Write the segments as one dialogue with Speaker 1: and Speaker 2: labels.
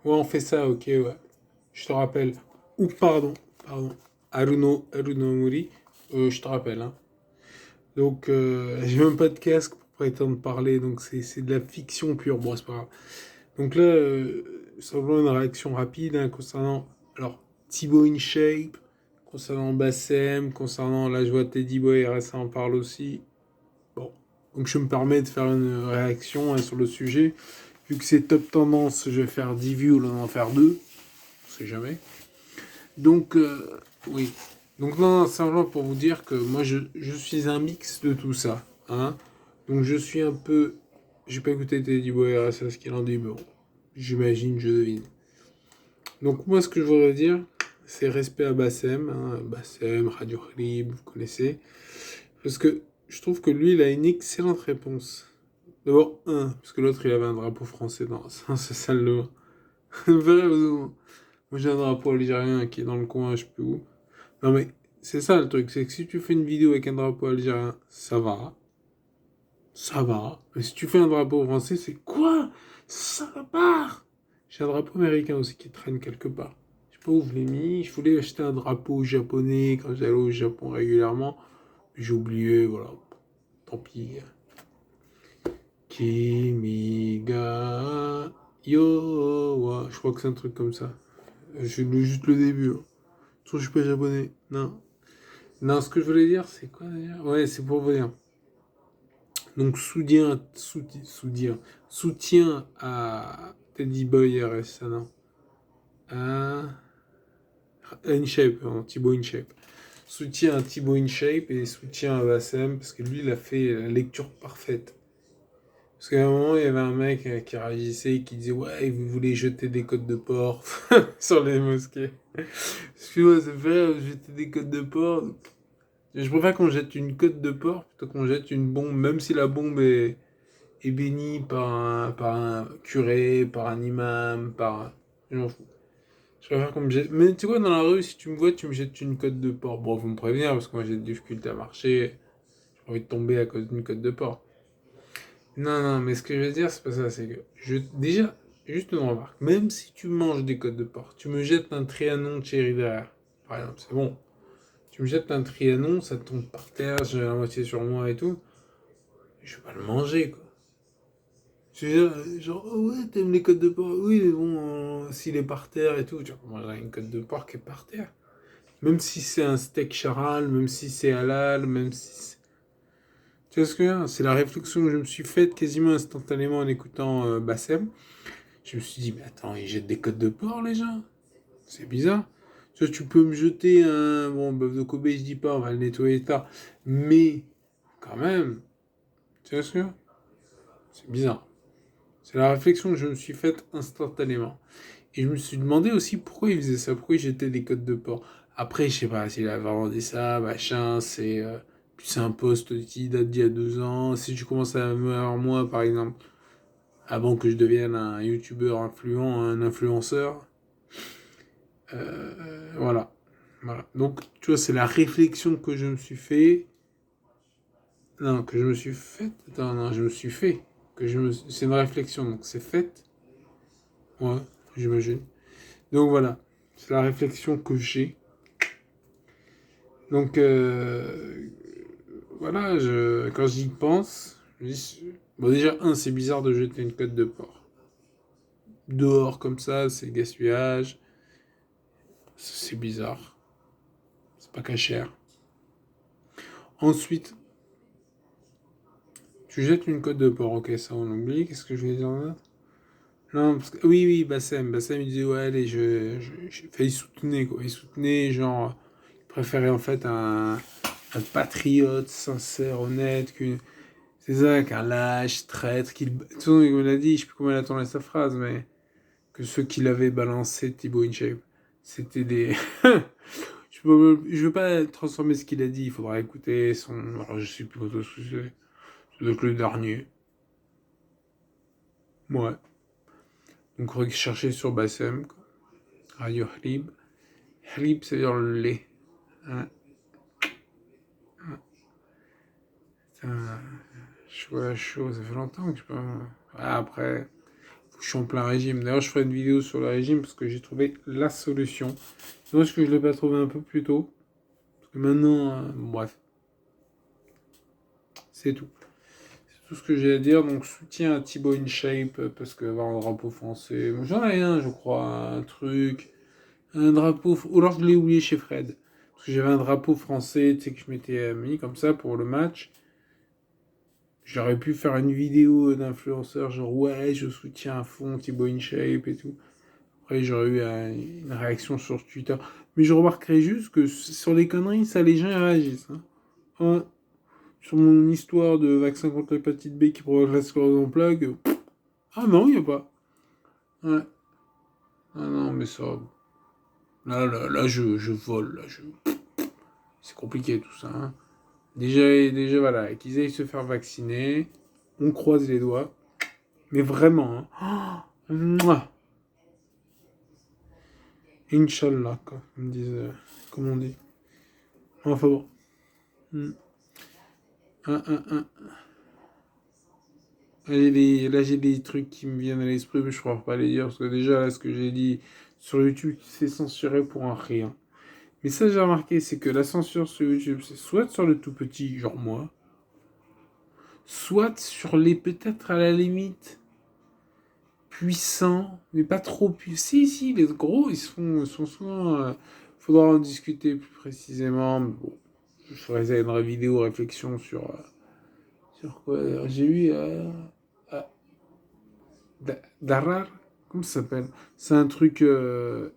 Speaker 1: Ouais, on fait ça, ok, ouais. Je te rappelle. Ou pardon. Haruno Omori, je te rappelle, hein. Donc, j'ai même pas de casque pour prétendre parler, donc c'est de la fiction pure. Bon, c'est pas grave. Donc là, simplement une réaction rapide hein, concernant, alors, Thibaut InShape, concernant Bassem, concernant la joie Teddy Boy, RSA en parle aussi. Bon, donc je me permets de faire une réaction hein, sur le sujet. Vu que c'est top tendance, je vais faire 10 vues au lieu d'en faire 2. On sait jamais. Donc, oui. Donc, non, simplement pour vous dire que moi, je suis un mix de tout ça. Hein. Donc, je suis un peu. J'ai pas écouté Teddy Boy RSA ce qu'il en dit, mais bon, j'imagine, je devine. Donc, moi, ce que je voudrais dire, c'est respect à Bassem. Hein. Bassem, Radio Khalib, vous connaissez. Parce que je trouve que lui, il a une excellente réponse. D'abord, parce que l'autre, il avait un drapeau français dans sa salle de bain. Moi, j'ai un drapeau algérien qui est dans le coin, je sais plus où. Non, mais c'est ça le truc, c'est que si tu fais une vidéo avec un drapeau algérien, ça va. Ça va. Mais si tu fais un drapeau français, c'est quoi? Ça part. J'ai un drapeau américain aussi qui traîne quelque part. Je sais pas où je l'ai mis. Je voulais acheter un drapeau japonais quand j'allais au Japon régulièrement. J'ai oublié, voilà. Tant pis. Kimi ga yo wa. Je crois que c'est un truc comme ça. J'ai lu juste le début. Hein. Je suis pas japonais. Non. Non, ce que je voulais dire, c'est quoi d'ailleurs? Ouais, c'est pour vous dire. Donc, soutien à Teddy Boy RS, non? À InShape, pardon, Thibaut InShape. Soutien à Thibaut InShape et soutien à Bassem, parce que lui, il a fait la lecture parfaite. Parce qu'à un moment, il y avait un mec qui réagissait et qui disait ouais, vous voulez jeter des côtes de porc sur les mosquées. Excuse-moi, ça fait rire, jeter des côtes de porc. Je préfère qu'on jette une côte de porc plutôt qu'on jette une bombe, même si la bombe est bénie par un curé, par un imam, Je m'en fous. Je préfère qu'on me jette. Mais tu vois, dans la rue, si tu me vois, tu me jettes une côte de porc. Bon, faut me prévenir, parce que moi j'ai des difficultés à marcher. J'ai pas envie de tomber à cause d'une côte de porc. Non, non, mais ce que je veux dire, c'est pas ça, c'est que déjà, juste une remarque. Même si tu manges des côtes de porc, tu me jettes un trianon de cherry derrière, par exemple, c'est bon. Tu me jettes un trianon, ça tombe par terre, j'ai la moitié sur moi et tout. Je vais pas le manger, quoi. Je veux dire, genre, oh ouais, t'aimes les côtes de porc? Oui, mais bon, s'il est par terre et tout, tu vois, manger une côte de porc qui est par terre. Même si c'est un steak charal, même si c'est halal, même si c'est... Tu vois ce que je veux dire? C'est la réflexion que je me suis faite quasiment instantanément en écoutant Bassem. Je me suis dit, mais attends, ils jettent des côtes de porc, les gens? C'est bizarre. Tu vois, tu peux me jeter un... Bon, bœuf de Kobe, je dis pas, on va le nettoyer tard. Mais, quand même, tu vois ce que je veux dire? C'est bizarre. C'est la réflexion que je me suis faite instantanément. Et je me suis demandé aussi pourquoi il faisait ça, pourquoi il jetait des côtes de porc. Après, je sais pas s'il a vraiment dit ça, machin, puis c'est un post qui date d'il y a 2 ans. Si tu commences à me voir moi, par exemple, avant que je devienne un youtubeur influent, un influenceur, voilà. Voilà. Donc, tu vois, c'est la réflexion que je me suis fait. Non, que je me suis faite. Attends, non, je me suis fait. C'est une réflexion, donc c'est fait. Ouais, j'imagine. Donc voilà, c'est la réflexion que j'ai. Donc voilà, quand j'y pense, je dis, bon déjà, c'est bizarre de jeter une côte de porc. Dehors comme ça, c'est gaspillage, c'est bizarre, c'est pas cachère. Ensuite, tu jettes une côte de porc, ok, ça on oublie, qu'est-ce que je voulais dire là? Non, parce que, oui, Bassem, il disait, ouais, allez, il soutenait, quoi, il soutenait, genre, il préférait en fait un patriote sincère, honnête, c'est ça, qu'un lâche, traître, qu'il... De toute façon, il me l'a dit, je sais plus comment il a tourné sa phrase, mais que ceux qui l'avaient balancé, Thibaut InShape, c'était des... je veux pas transformer ce qu'il a dit, il faudra écouter son... Alors, je sais plus ce que c'est. Ça doit être le dernier. Ouais. Donc, on va chercher sur Bassem, quoi. Radio Hlib. Hlib, c'est dire le lait. Hein. Putain, chaud à chaud, ça fait longtemps que je peux... Ah, après... Je suis en plein régime. D'ailleurs, je ferai une vidéo sur le régime parce que j'ai trouvé la solution. C'est dommage que je ne l'ai pas trouvé un peu plus tôt. Parce que maintenant, bref, c'est tout. C'est tout ce que j'ai à dire. Donc, soutien à Thibaut InShape parce que avoir un drapeau français. J'en ai un, je crois, un truc. Un drapeau. Ou alors je l'ai oublié chez Fred. Parce que j'avais un drapeau français, tu sais, que je m'étais mis comme ça pour le match. J'aurais pu faire une vidéo d'influenceur, genre ouais, je soutiens à fond Thibaut InShape et tout. Après, j'aurais eu une réaction sur Twitter. Mais je remarquerai juste que sur les conneries, ça, les gens réagissent. Hein. Ouais. Sur mon histoire de vaccin contre l'hépatite B qui provoque la sclérose en plaques, ah non, il n'y a pas. Ouais. Ah non, mais ça. Là, je vole. C'est compliqué tout ça. Hein. Déjà, voilà, qu'ils aillent se faire vacciner. On croise les doigts. Mais vraiment, hein. Mouah. Inch'Allah, quoi, comme on dit. Enfin bon. Hmm. Un. Là, j'ai des trucs qui me viennent à l'esprit, mais je ne pourrais pas les dire, parce que déjà, là, ce que j'ai dit sur YouTube, c'est censuré pour un rien. Mais ça, j'ai remarqué, c'est que la censure sur YouTube, c'est soit sur le tout petit, genre moi, soit sur les peut-être à la limite puissants, mais pas trop puissants. Si, les gros, ils sont souvent... faudra en discuter plus précisément, mais bon, je ferai ça une vidéo réflexion sur quoi. Alors, j'ai eu... Darar, comment ça s'appelle? C'est un truc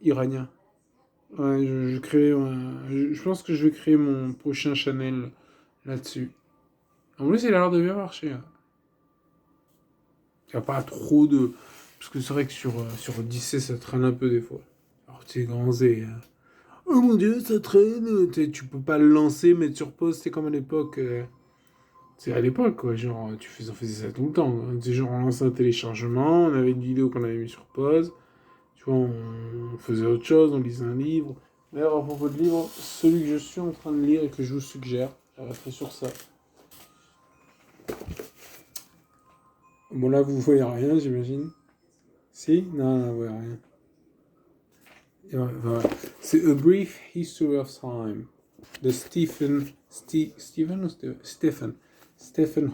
Speaker 1: iranien. Ouais, je pense que je vais créer mon prochain channel là-dessus. En plus, il a l'air de bien marcher. Hein. Il n'y a pas trop de... Parce que c'est vrai que sur Odyssey, ça traîne un peu des fois. Alors, tu sais, grand Z. Hein. Oh mon dieu, ça traîne. Tu peux pas le lancer, mettre sur pause. C'est comme à l'époque. C'est à l'époque, quoi. Genre, on faisait ça tout le temps. Hein. Tu sais, genre, on lançait un téléchargement, on avait une vidéo qu'on avait mis sur pause. Tu vois, on faisait autre chose, on lisait un livre. D'ailleurs, à propos de livre, celui que je suis en train de lire et que je vous suggère, je resterai sur ça. Bon, là, vous voyez rien, j'imagine. Si? Non, vous voyez rien. Voilà. C'est A Brief History of Time de Stephen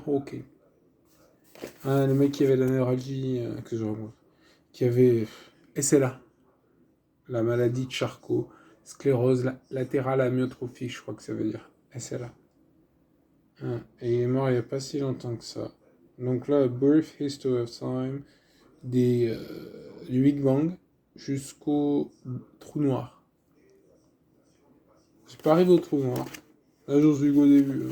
Speaker 1: Hawking. Ah, le mec qui avait la neuralgie, que je remonte. Qui avait. Et c'est là. La maladie de Charcot. Sclérose latérale amyotrophique, je crois que ça veut dire. Et c'est là. Et il est mort il n'y a pas si longtemps que ça. Donc là, Brief History of Time, du Big Bang jusqu'au trou noir. Je suis pas arrivé au trou noir. Là, j'en suis qu'au début.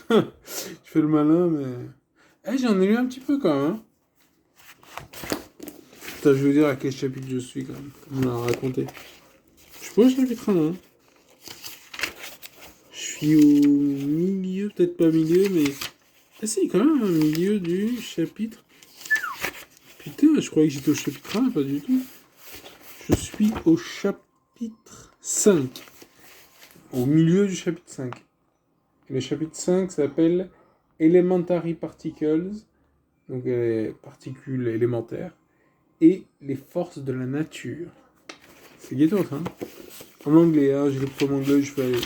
Speaker 1: Hein. Je fais le malin, mais... j'en ai lu un petit peu quand même. Hein. Putain, je veux dire à quel chapitre je suis quand même. On l'a raconté. Je suis pas au chapitre 1. Hein. Je suis au milieu, peut-être pas milieu, mais... Ah si, quand même, au milieu du chapitre... Putain, je croyais que j'étais au chapitre 1, pas du tout. Je suis au chapitre 5. Au milieu du chapitre 5. Et le chapitre 5 s'appelle Elementary Particles, donc les particules élémentaires, et les forces de la nature. C'est ghetto, ça. Hein en anglais, hein, j'ai les pris en anglais, je fais aller.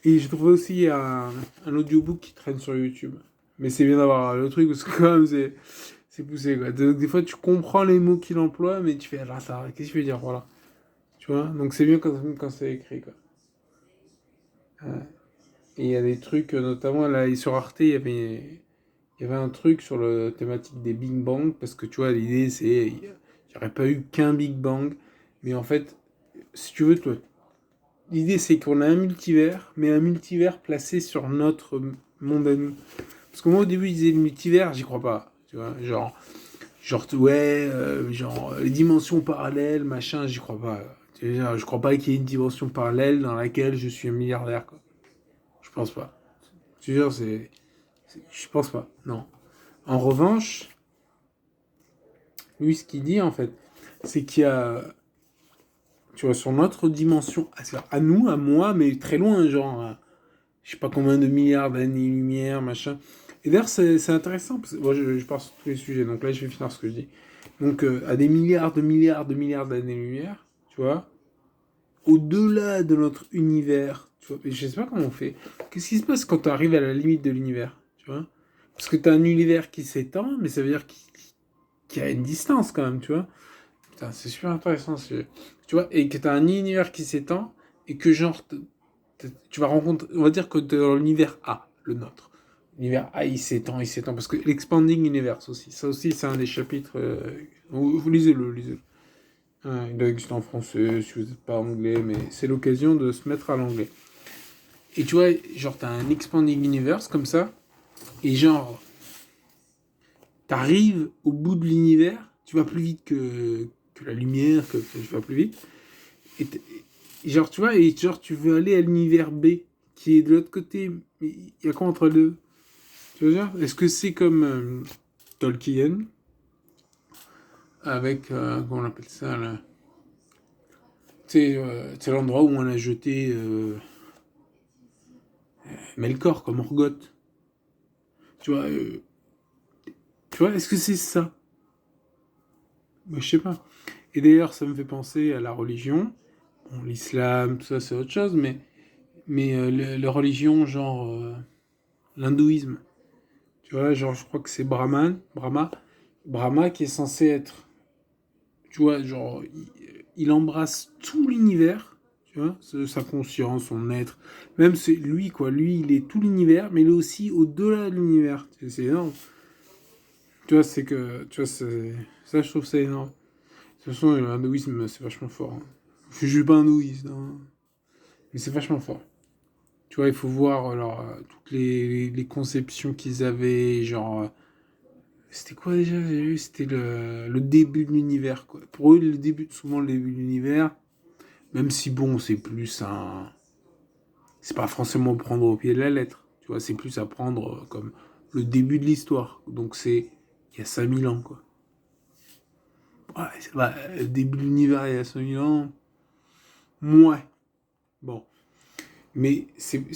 Speaker 1: Et j'ai trouvé aussi un audiobook qui traîne sur YouTube. Mais c'est bien d'avoir le truc, parce que quand même, c'est poussé, quoi. Donc, des fois, tu comprends les mots qu'il emploie, mais tu fais, là, ça, qu'est-ce que je veux dire, voilà. Tu vois. Donc, c'est bien quand c'est écrit, quoi. Et il y a des trucs, notamment, là, sur Arte, il y avait un truc sur la thématique des Big Bang, parce que, tu vois, l'idée, c'est, il n'y aurait pas eu qu'un Big Bang, mais en fait, si tu veux, toi, l'idée, c'est qu'on a un multivers, mais un multivers placé sur notre monde à nous. Parce que moi, au début, ils disaient le multivers, j'y crois pas. Tu vois, genre ouais, genre, les dimensions parallèles, machin, j'y crois pas. Tu vois, je crois pas qu'il y ait une dimension parallèle dans laquelle je suis un milliardaire, quoi. Je pense pas. Tu vois, je pense pas, non. En revanche, lui, ce qu'il dit, en fait, c'est qu'il y a... Tu vois, sur notre dimension, à nous, à moi, mais très loin, genre... je sais pas combien de milliards d'années-lumière, machin. Et d'ailleurs, c'est intéressant, parce que moi, je pars sur tous les sujets, donc là, je vais finir ce que je dis. Donc, à des milliards de milliards de milliards d'années-lumière, tu vois, au-delà de notre univers, tu vois, et je sais pas comment on fait. Qu'est-ce qui se passe quand tu arrives à la limite de l'univers, tu vois? Parce que tu as un univers qui s'étend, mais ça veut dire qu'il y a une distance quand même, tu vois? Putain, c'est super intéressant, tu vois, et que tu as un univers qui s'étend, et que genre, tu vas rencontrer, on va dire que tu es dans l'univers A, le nôtre. L'univers A, il s'étend, parce que l'Expanding Universe aussi, ça aussi, c'est un des chapitres, vous lisez-le, lisez-le. Il doit exister en français, si vous n'êtes pas anglais, mais c'est l'occasion de se mettre à l'anglais. Et tu vois, genre, t'as un Expanding Universe comme ça, et genre, t'arrives au bout de l'univers, tu vas plus vite que la lumière, que tu vas plus vite, et genre, tu vois, et genre, tu veux aller à l'univers B, qui est de l'autre côté, mais il y a quoi entre les deux? Tu veux dire? Est-ce que c'est comme Tolkien, avec, comment on appelle ça, là? C'est l'endroit où on a jeté Melkor comme Morgoth. Tu vois, est-ce que c'est ça? Moi, je sais pas. Et d'ailleurs, ça me fait penser à la religion. Bon, l'islam, tout ça, c'est autre chose, mais la religion, genre l'hindouisme. Tu vois, genre, je crois que c'est Brahma qui est censé être, tu vois, genre, il embrasse tout l'univers, tu vois, sa conscience, son être. Même c'est lui, quoi. Lui, il est tout l'univers, mais il est aussi au-delà de l'univers. C'est énorme. Tu vois, c'est que, tu vois, ça, je trouve ça énorme. De toute façon, l'hindouisme, c'est vachement fort. Hein. Je suis pas hindouiste, hein, mais c'est vachement fort. Tu vois, il faut voir alors, toutes les conceptions qu'ils avaient, genre... c'était quoi déjà? J'ai vu, c'était le début de l'univers, quoi. Pour eux, souvent le début de l'univers, même si bon, c'est plus un... C'est pas forcément prendre au pied de la lettre, tu vois, c'est plus à prendre comme le début de l'histoire. Donc c'est il y a 5000 ans, quoi. Ouais, c'est vrai, le début de l'univers il y a 5000 ans, ouais. Bon. Mais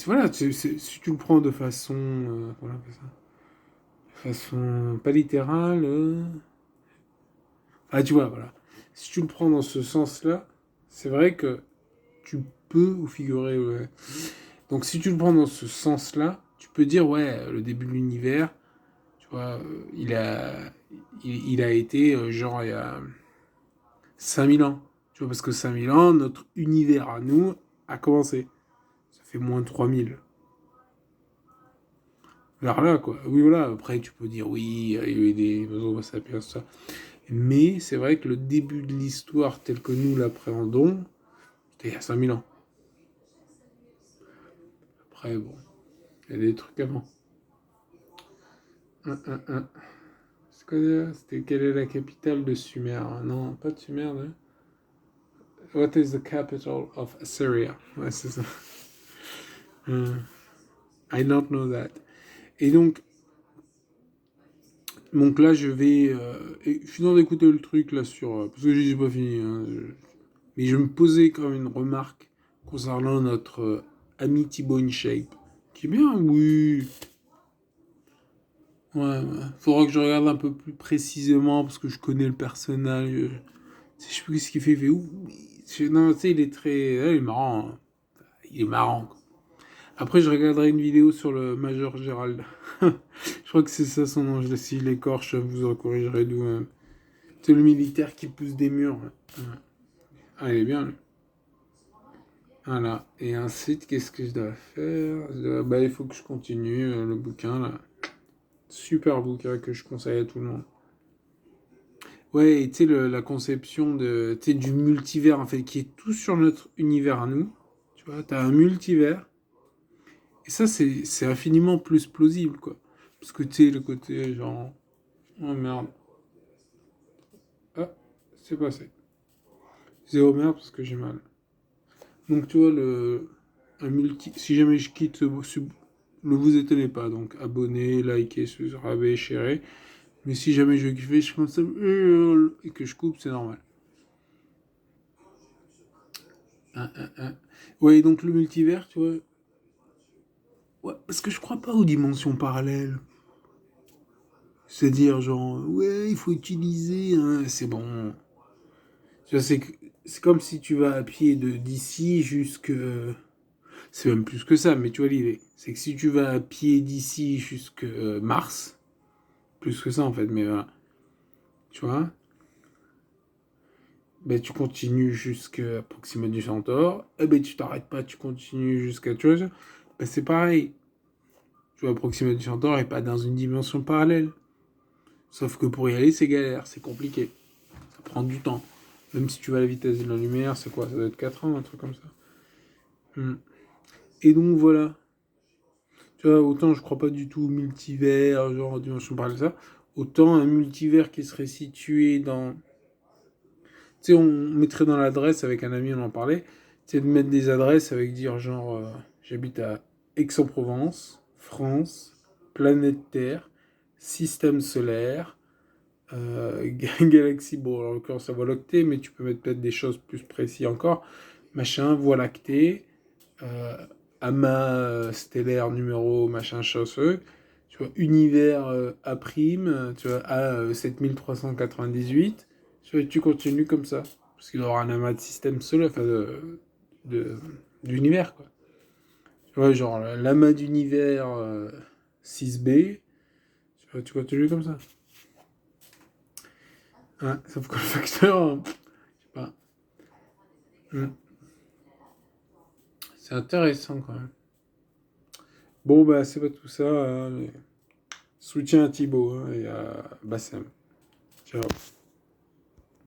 Speaker 1: voilà, si tu le prends de façon, comment on appelle ça, de façon pas littérale, ah tu vois, voilà. Si tu le prends dans ce sens-là, c'est vrai que tu peux vous figurer, ouais. Donc si tu le prends dans ce sens-là, tu peux dire ouais, le début de l'univers, tu vois, il a été genre il y a 5000 ans. Tu vois, parce que 5000 ans, notre univers à nous a commencé. Ça fait moins de 3000. Vers là, quoi. Oui, voilà. Après, tu peux dire, oui, il y a eu des Homo sapiens, tout ça. Mais c'est vrai que le début de l'histoire, tel que nous l'appréhendons, c'était il y a 5000 ans. Après, bon, il y a des trucs avant. Un. C'est quoi déjà? C'était quelle est la capitale de Sumer? Non, pas de Sumer, là. What is the capital of Assyria? Ouais, c'est ça. I don't know that. Et donc là, je vais. Je suis dans d'écouter le truc là sur. Parce que j'ai pas fini. Hein, mais je me posais quand même une remarque concernant notre ami Thibaut InShape. Qui est bien, oui. Ouais, ouais. Faudra que je regarde un peu plus précisément parce que je connais le personnage. Je sais plus ce qu'il fait. Il fait ouh. Non, tu sais, il est très. Ouais, il est marrant. Hein. Il est marrant. Quoi. Après, je regarderai une vidéo sur le Major Gérald. Je crois que c'est ça son nom. Si je l'écorche, vous en corrigerez d'où. C'est le militaire qui pousse des murs. Ouais. Ah, il est bien. Lui. Voilà. Et ensuite, qu'est-ce que je dois faire? Bah, il faut que je continue le bouquin là. Super bouquin que je conseille à tout le monde. Ouais, et tu sais, la conception du multivers, en fait, qui est tout sur notre univers à nous. Tu vois, t'as un multivers. Et ça, c'est infiniment plus plausible, quoi. Parce que tu sais, le côté genre. Oh merde. Ah, c'est passé. C'est oh merde parce que j'ai mal. Donc, tu vois, si jamais je quitte, ne vous étonnez pas. Donc, abonnez, likez, subscribez, sharez. Mais si jamais je kiffe, je commence à... et que je coupe, c'est normal. Ouais, donc le multivers, tu vois. Ouais, parce que je crois pas aux dimensions parallèles. se dire genre, ouais, il faut utiliser, hein, c'est bon. Tu vois, c'est comme si tu vas à pied d'ici jusque... C'est même plus que ça, mais tu vois l'idée. C'est que si tu vas à pied d'ici jusque Mars, plus que ça en fait, mais voilà, tu vois, ben tu continues jusqu'à Proxima du Centaure, et ben tu t'arrêtes pas, tu continues jusqu'à, tu vois, ben c'est pareil. Tu vois, Proxima du Centaure est pas dans une dimension parallèle. Sauf que pour y aller, c'est galère, c'est compliqué. Ça prend du temps. Même si tu vas à la vitesse de la lumière, c'est quoi? Ça doit être 4 ans, un truc comme ça. Hmm. Et donc voilà. Tu vois, autant je crois pas du tout au multivers, genre dimension parallèle, ça. Autant un multivers qui serait situé dans... Tu sais, on mettrait dans l'adresse, avec un ami, on en parlait, c'est de mettre des adresses avec dire genre, j'habite à Aix-en-Provence, France, planète Terre, système solaire, galaxie, bon, en l'occurrence, ça va locter, mais tu peux mettre peut-être des choses plus précises encore. Machin, voie lactée, euh, amas stellaire numéro machin chose, tu vois, univers A', tu vois, A 7398, tu vois, tu continues comme ça. Parce qu'il doit y avoir un amas de système solaire, enfin de- d'univers, quoi. Tu vois, genre l'amas d'univers 6B, tu vois, tu continues comme ça. Hein, sauf que le facteur, je sais pas. C'est intéressant quand même. Bon, bah, c'est pas tout ça, hein, mais soutien à Thibaut hein, et à Bassem. Ciao.